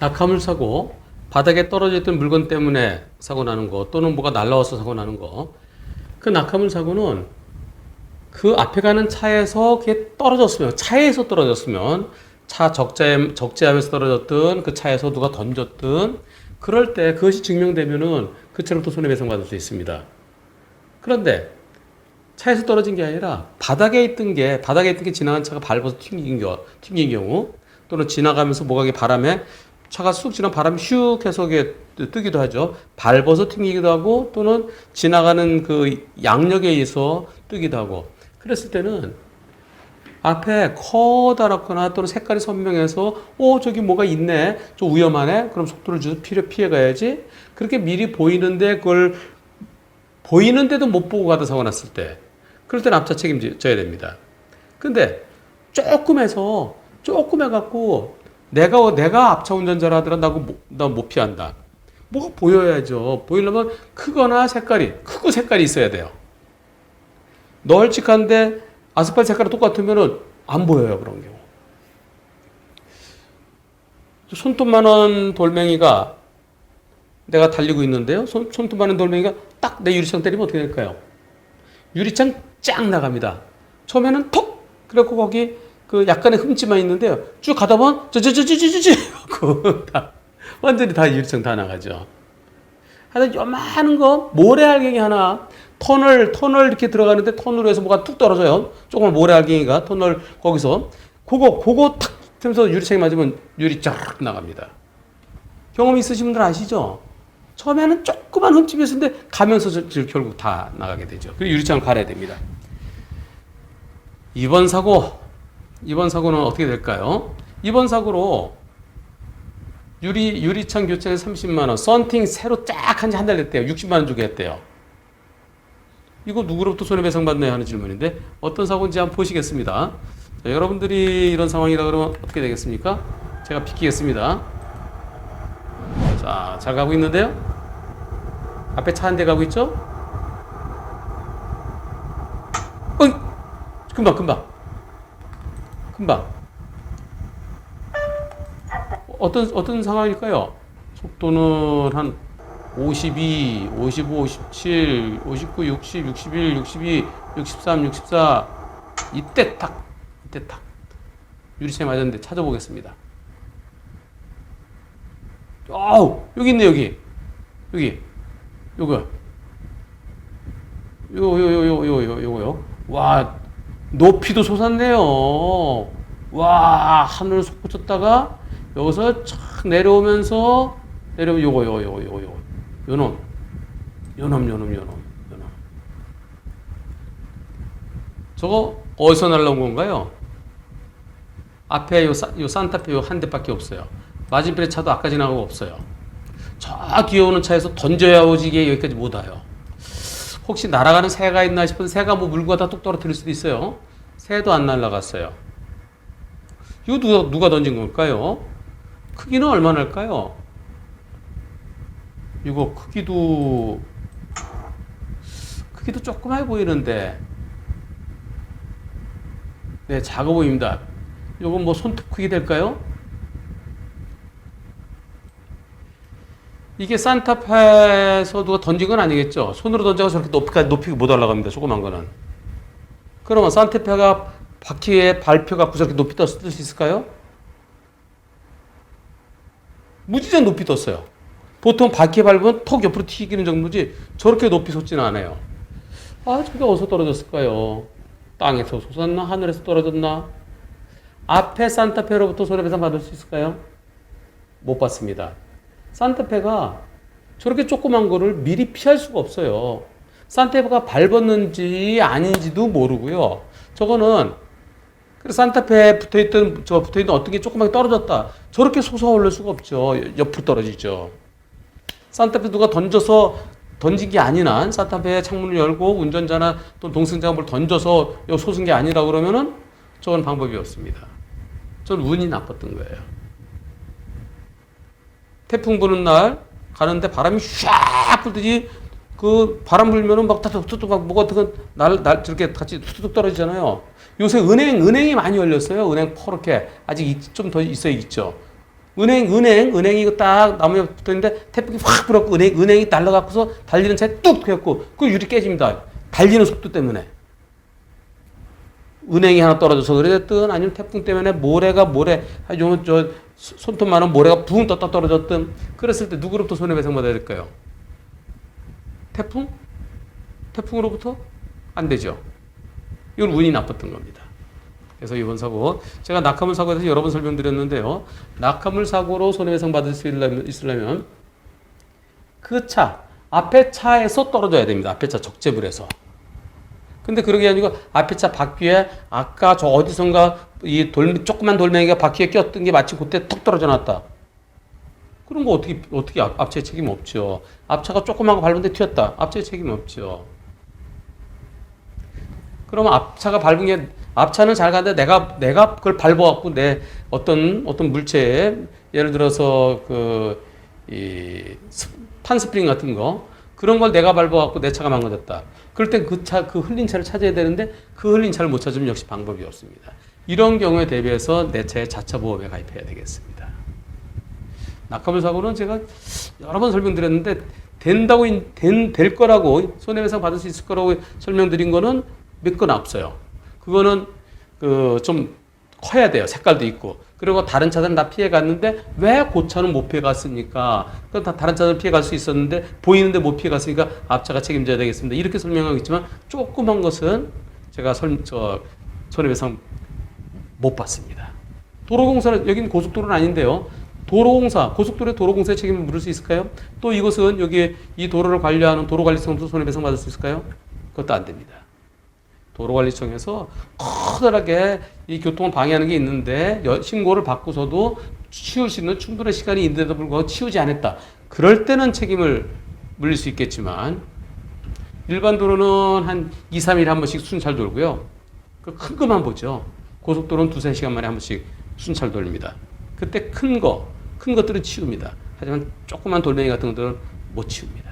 낙하물 사고, 바닥에 떨어져 있던 물건 때문에 사고 나는 거, 또는 뭐가 날라와서 사고 나는 거. 그 낙하물 사고는 그 앞에 가는 차에서 그게 떨어졌으면, 차에서 떨어졌으면, 차 적재함에서 떨어졌든, 그 차에서 누가 던졌든, 그럴 때 그것이 증명되면은 그 차량도 손해배상받을 수 있습니다. 그런데 차에서 떨어진 게 아니라 바닥에 있던 게 지나간 차가 밟아서 튕긴 경우, 또는 지나가면서 뭐가 이게 바람에 차가 쑥 지나 바람이 슉 해서 이게 뜨기도 하죠. 밟아서 튕기기도 하고 또는 지나가는 그 양력에 의해서 뜨기도 하고. 그랬을 때는 앞에 커다랗거나 또는 색깔이 선명해서 저기 뭐가 있네. 좀 위험하네. 그럼 속도를 줘서 피해 가야지. 그렇게 미리 보이는데 그걸 보이는데도 못 보고 가다 사고 났을 때 그럴 때는 앞차 책임져야 됩니다. 근데 조금 해갖고 내가 앞차 운전자라 하더라도 나 못 피한다. 뭐가 보여야죠. 보이려면 크고 색깔이 있어야 돼요. 널찍한데 아스팔트 색깔이 똑같으면은 안 보여요. 그런 경우. 손톱만한 돌멩이가 내가 달리고 있는데요. 손톱만한 돌멩이가 딱 내 유리창 때리면 어떻게 될까요? 유리창 쫙 나갑니다. 처음에는 톡! 그래갖고 거기 그 약간의 흠집만 있는데요. 쭉 가다 보면 완전히 다 유리창 다 나가죠. 하여튼 요만한 거 모래알갱이 하나 터널 이렇게 들어가는데 터널로 해서 뭐가 툭 떨어져요. 조그만 모래알갱이가 터널 거기서 그거 탁 하면서 유리창에 맞으면 유리 쫙 나갑니다. 경험 있으신 분들 아시죠? 처음에는 조그만 흠집이었는데 가면서 결국 다 나가게 되죠. 그리고 유리창을 갈아야 됩니다. 이번 사고는 어떻게 될까요? 이번 사고로 유리창 교체에 30만 원, 썬팅 새로 쫙 한 달 됐대요. 60만 원 주게 했대요. 이거 누구로부터 손해배상 받나요? 하는 질문인데 어떤 사고인지 한번 보시겠습니다. 자, 여러분들이 이런 상황이라 그러면 어떻게 되겠습니까? 제가 비키겠습니다. 자, 잘 가고 있는데요? 앞에 차 한 대 가고 있죠? 어이! 금방. 어떤 상황일까요? 속도는 한 52, 55, 57, 59, 60, 61, 62, 63, 64. 이때 탁. 유리창에 맞았는데 찾아보겠습니다. 여기 있네, 여기. 요거요. 와, 높이도 솟았네요. 와, 하늘을 솟 꽂혔다가 여기서 착 내려오면 요놈. 저거 어디서 날라온 건가요? 앞에 요 산타페 한 대밖에 없어요. 맞은편에 차도 아까 지나가고 없어요. 저 뒤에 오는 차에서 던져야 오지게 여기까지 못 와요. 혹시 날아가는 새가 있나 싶은데 새가 뭐 물고 가다 뚝 떨어뜨릴 수도 있어요. 새도 안 날아갔어요. 이거 누가 던진 걸까요? 크기는 얼마나 할까요? 이거 크기도 조그맣게 보이는데 네, 작아 보입니다. 이건 뭐 손톱 크기 될까요? 이게 산타페에서 누가 던진 건 아니겠죠? 손으로 던져서 저렇게 높이 못 올라갑니다. 조그만 거는. 그러면 산타페가 바퀴에 밟혀 갖고 저렇게 높이 뜰 수 있을까요? 무지장 높이 떴어요. 보통 바퀴에 밟으면 톡 옆으로 튀기는 정도지 저렇게 높이 솟지는 않아요. 저게 어디서 떨어졌을까요? 땅에서 솟았나? 하늘에서 떨어졌나? 앞에 산타페로부터 손해배상 받을 수 있을까요? 못 받습니다. 산타페가 저렇게 조그만 거를 미리 피할 수가 없어요. 산타페가 밟았는지 아닌지도 모르고요. 저거는 산타페에 붙어있는 어떤 게 조그맣게 떨어졌다. 저렇게 솟아오를 수가 없죠. 옆으로 떨어지죠. 산타페 누가 던진 게 아닌 한 산타페의 창문을 열고 운전자나 또 동승자가 뭘 던져서 솟은 게 아니라 그러면은 저건 방법이 없습니다. 전 운이 나빴던 거예요. 태풍 부는 날 가는데 바람이 샥 불듯이 그 바람 불면은 막 툭툭 막 뭐가 어떻게 저렇게 같이 툭툭 떨어지잖아요. 요새 은행이 많이 열렸어요. 은행 퍼렇게 아직 좀 더 있어야 있죠. 은행이 이거 딱 나무에 붙어 있는데 태풍이 확 불었고 은행이 날아가고서 달리는 차에 뚝 튀었고 그 유리 깨집니다. 달리는 속도 때문에. 은행이 하나 떨어져서 그랬든 아니면 태풍 때문에 모래 저 손톱만한 모래가 붕 떴다 떨어졌든 그랬을 때 누구로부터 손해배상 받아야 될까요? 태풍? 태풍으로부터? 안 되죠. 이건 운이 나빴던 겁니다. 그래서 이번 사고 제가 낙하물 사고에 대해서 여러 번 설명드렸는데요. 낙하물 사고로 손해배상 받을 수 있으려면 그 차, 앞에 차에서 떨어져야 됩니다. 앞에 차 적재불에서. 근데 그런 게 아니고 앞에 차 바퀴에 아까 저 어디선가 이 조그만 돌멩이가 바퀴에 꼈던 게 마치 그때 턱 떨어져 놨다. 그런 거 어떻게 앞차에 책임 없죠. 앞차가 조그만 거 밟은데 튀었다. 앞차에 책임 없죠. 그러면 앞차가 밟은 게 앞차는 잘 가는데 내가 그걸 밟아갖고 내 어떤 물체에 예를 들어서 이 판스프링 같은 거 그런 걸 내가 밟아갖고 내 차가 망가졌다. 그럴 땐 그 흘린 차를 찾아야 되는데 그 흘린 차를 못 찾으면 역시 방법이 없습니다. 이런 경우에 대비해서 내 차의 자차 보험에 가입해야 되겠습니다. 낙하물 사고는 제가 여러 번 설명드렸는데 될 거라고 손해배상 받을 수 있을 거라고 설명드린 거는 몇 건 앞서요. 그거는 좀 커야 돼요. 색깔도 있고. 그리고 다른 차들은 다 피해 갔는데 왜 그 차는 못 피해 갔습니까? 다른 차들은 피해 갈 수 있었는데 보이는데 못 피해 갔으니까 앞차가 책임져야 되겠습니다. 이렇게 설명하고 있지만 조그만 것은 제가 손해배상 못 받습니다. 도로공사는 여기는 고속도로는 아닌데요. 고속도로의 도로공사의 책임을 물을 수 있을까요? 또 이것은 여기 이 도로를 관리하는 도로관리청도 손해배상 받을 수 있을까요? 그것도 안 됩니다. 도로관리청에서 커다랗게 이 교통을 방해하는 게 있는데 신고를 받고서도 치울 수 있는 충분한 시간이 있는데도 불구하고 치우지 않았다. 그럴 때는 책임을 물릴 수 있겠지만 일반 도로는 한 2, 3일에 한 번씩 순찰 돌고요. 그 큰 것만 보죠. 고속도로는 2, 3시간 만에 한 번씩 순찰 돌립니다. 그때 큰 것들은 치웁니다. 하지만 조그만 돌멩이 같은 것들은 못 치웁니다.